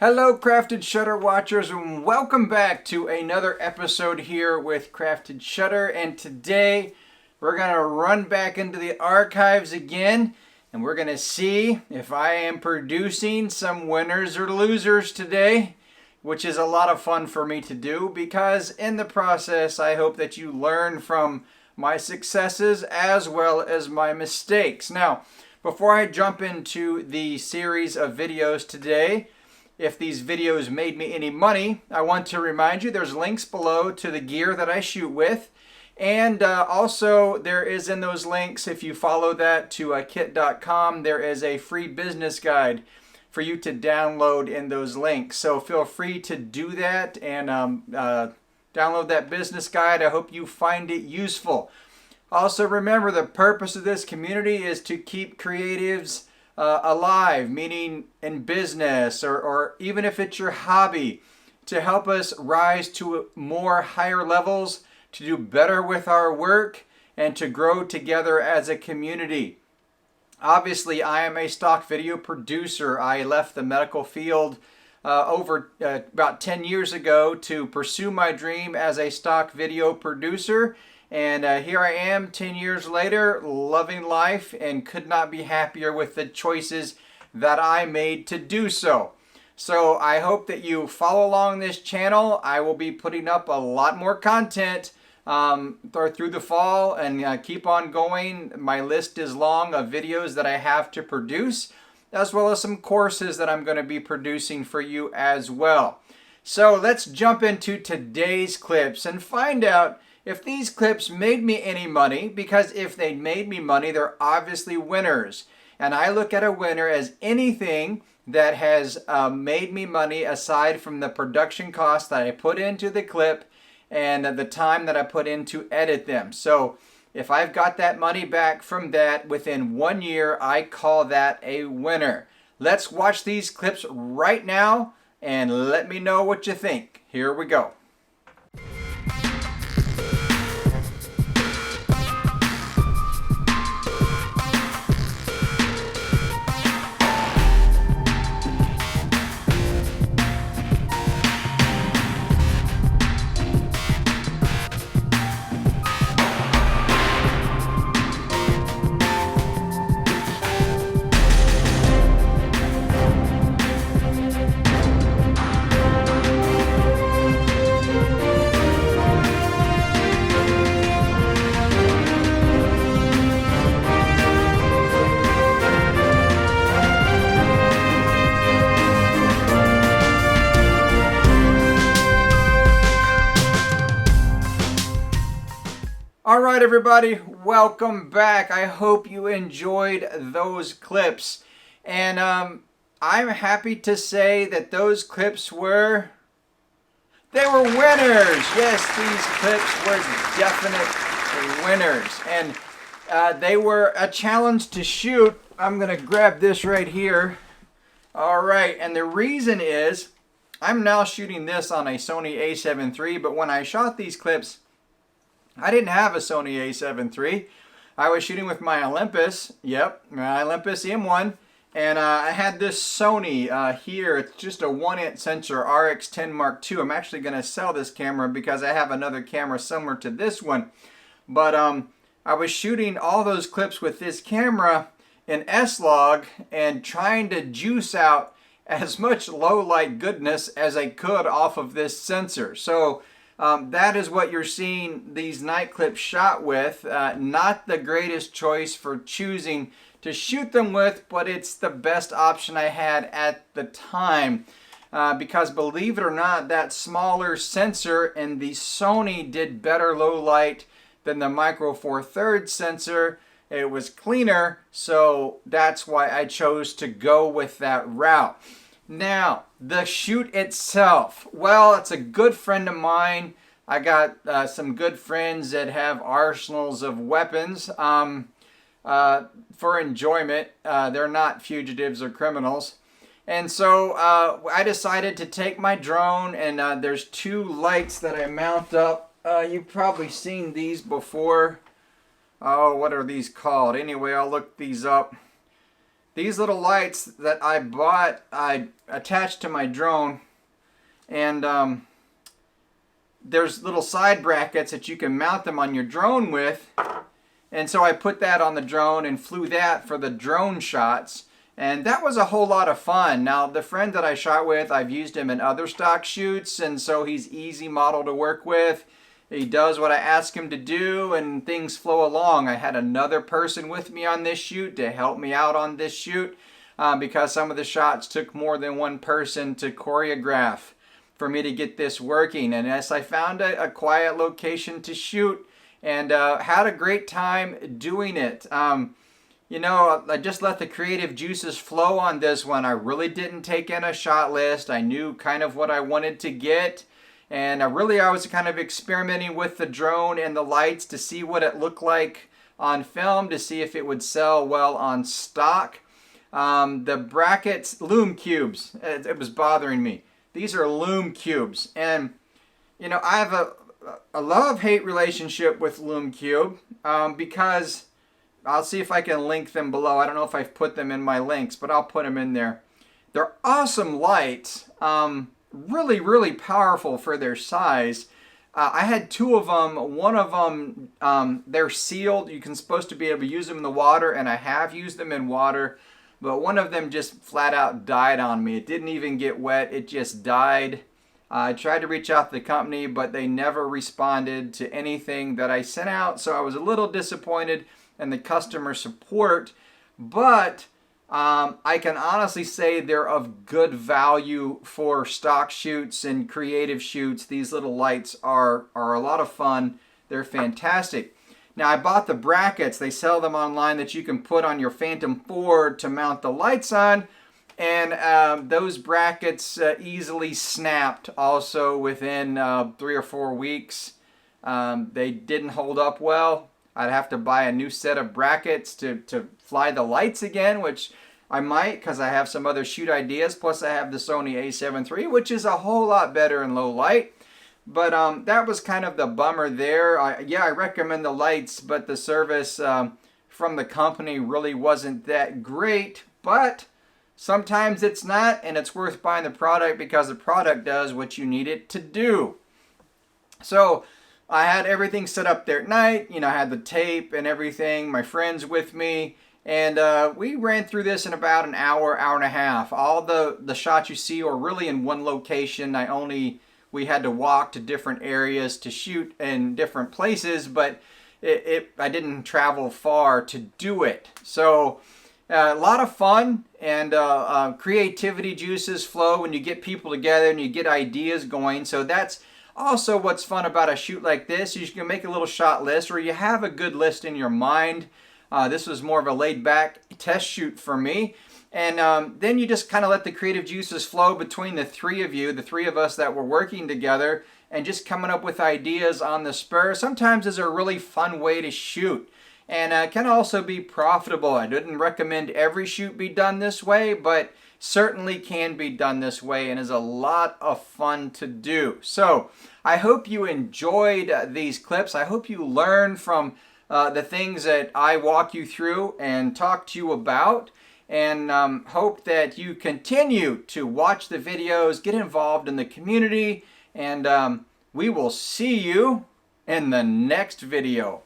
Hello Crafted Shutter watchers, and welcome back to another episode here with Crafted Shutter. And today we're going to run back into the archives again, and we're going to see if I am producing some winners or losers today, which is a lot of fun for me to do because in the process I hope that you learn from my successes as well as my mistakes. Now, before I jump into the series of videos today, if these videos made me any money, I want to remind you there's links below to the gear that I shoot with. And also there is in those links, if you follow that to kit.com, there is a free business guide for you to download in those links. So feel free to do that and download that business guide. I hope you find it useful. Also remember, the purpose of this community is to keep creatives alive, meaning in business or even if it's your hobby, to help us rise to more higher levels, to do better with our work, and to grow together as a community. Obviously, I am a stock video producer. I left the medical field about 10 years ago to pursue my dream as a stock video producer. And here I am 10 years later, loving life, and could not be happier with the choices that I made to do so. So I hope that you follow along this channel. I will be putting up a lot more content through the fall and keep on going. My list is long of videos that I have to produce, as well as some courses that I'm going to be producing for you as well. So let's jump into today's clips and find out if these clips made me any money, because if they made me money, they're obviously winners. And I look at a winner as anything that has made me money aside from the production cost that I put into the clip and the time that I put in to edit them. So if I've got that money back from that within 1 year, I call that a winner. Let's watch these clips right now and let me know what you think. Here we go. Alright everybody, welcome back. I hope you enjoyed those clips. And I'm happy to say that those clips were winners. Yes, these clips were definite winners. And they were a challenge to shoot. I'm going to grab this right here. Alright, and the reason is I'm now shooting this on a Sony a7 III, but when I shot these clips, I didn't have a Sony a7 III. I was shooting with my Olympus. Yep, my Olympus M1. And I had this Sony here. It's just a 1-inch sensor RX10 Mark II. I'm actually going to sell this camera because I have another camera similar to this one. But I was shooting all those clips with this camera in S-Log and trying to juice out as much low light goodness as I could off of this sensor. So that is what you're seeing these night clips shot with. Not the greatest choice for choosing to shoot them with, but it's the best option I had at the time. Because believe it or not, that smaller sensor in the Sony did better low light than the Micro Four Thirds sensor. It was cleaner, so that's why I chose to go with that route. Now, the shoot itself. Well, it's a good friend of mine. I got some good friends that have arsenals of weapons for enjoyment. They're not fugitives or criminals. And so I decided to take my drone, and there's two lights that I mount up. You've probably seen these before. Oh, what are these called? Anyway, I'll look these up. these little lights that I bought, I attached to my drone, and there's little side brackets that you can mount them on your drone with. And so I put that on the drone and flew that for the drone shots. And that was a whole lot of fun. Now, the friend that I shot with, I've used him in other stock shoots, and so he's easy model to work with. He does what I ask him to do, and things flow along. I had another person with me on this shoot to help me out on this shoot because some of the shots took more than one person to choreograph for me to get this working. And as I found a quiet location to shoot and had a great time doing it. You know, I just let the creative juices flow on this one. I really didn't take in a shot list. I knew kind of what I wanted to get. And I was kind of experimenting with the drone and the lights to see what it looked like on film, to see if it would sell well on stock. The brackets, Lume cubes, it was bothering me. These are Lume cubes. And, you know, I have a love-hate relationship with Lume Cube because I'll see if I can link them below. I don't know if I've put them in my links, but I'll put them in there. They're awesome lights. Really, really powerful for their size. I had two of them. One of them, they're sealed. You can supposed to be able to use them in the water, and I have used them in water. But one of them just flat out died on me. It didn't even get wet. It just died. I tried to reach out to the company, but they never responded to anything that I sent out. So I was a little disappointed in the customer support. But I can honestly say they're of good value for stock shoots and creative shoots. These little lights are a lot of fun. They're fantastic. Now, I bought the brackets. They sell them online that you can put on your Phantom 4 to mount the lights on. And those brackets easily snapped also within 3 or 4 weeks. They didn't hold up well. I'd have to buy a new set of brackets to fly the lights again, which I might because I have some other shoot ideas. Plus, I have the Sony a7 III, which is a whole lot better in low light. But that was kind of the bummer there. I recommend the lights, but the service from the company really wasn't that great. But sometimes it's not, and it's worth buying the product because the product does what you need it to do. So I had everything set up there at night. You know, I had the tape and everything, my friends with me. And we ran through this in about an hour, hour and a half. All the shots you see are really in one location. We had to walk to different areas to shoot in different places, but I didn't travel far to do it. So a lot of fun, and creativity juices flow when you get people together and you get ideas going. So that's also what's fun about a shoot like this. You can make a little shot list, or you have a good list in your mind. This was more of a laid-back test shoot for me. And then you just kind of let the creative juices flow between the three of you, the three of us that were working together, and just coming up with ideas on the spur. Sometimes is a really fun way to shoot, and can also be profitable. I didn't recommend every shoot be done this way, but certainly can be done this way and is a lot of fun to do. So I hope you enjoyed these clips. I hope you learned from the things that I walk you through and talk to you about. And hope that you continue to watch the videos, get involved in the community, and we will see you in the next video.